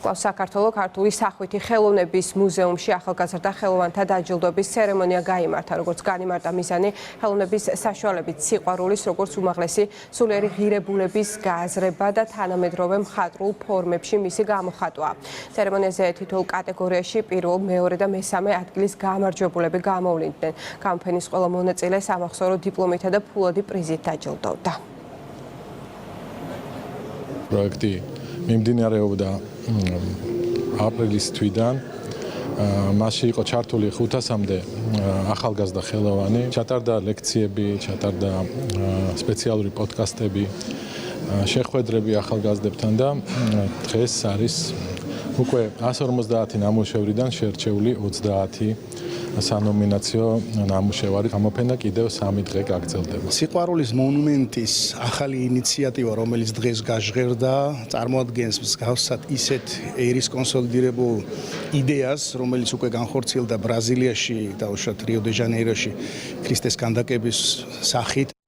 კლავს საქართველოს ქართული სახვითი ხელოვნების მუზეუმში ახალგაზრდა ხელოვანთა დაჯილდოების ცერემონია გაიმართა, როგორც განიმართა მიზანი ხელოვნების საშუალებით სიყვარულის, როგორც უმაღლესი სულიერი ღირებულების გააზრება და თანამედროვე მხატვრულ ფორმებში მისი გამოხატვა. ცერემონიაზე თითოეულ კატეგორიაში პირველ, მეორე და მესამე ადგილის გამარჯვებულები გამოვლინდნენ. კამპანის ყველა მონაწილეს სამახსოვრო დიპლომითა და ფულადი პრიზით დაჯილდოვდა. პროექტი მიმდინარეობდა აპრილის თვიდან. მასში იყო ჩართული 500-მდე ახალგაზრდა ხელოვანი. ჩატარდა ლექციები, ჩატარდა სპეციალური პოდკასტები, შეხვედრები ახალგაზრდებთან და დღეს არის უკვე 150 ნამუშევრიდან შერჩეული 30 სანომინაციო ნამუშევარი. გამოფენა კიდევ 3 დღე გაგრძელდება. სიყვარულის მონუმენტის ახალი ინიციატივა, რომელიც დღეს გაჟღერდა, წარმოადგენს მსგავსად ისეთ ერის კონსოლიდირებულ იდეას, რომელიც უკვე განხორციელდა ბრაზილიაში, დაუშვათ რიო-დე-ჟანეიროში ქრისტეს ქანდაკების სახით.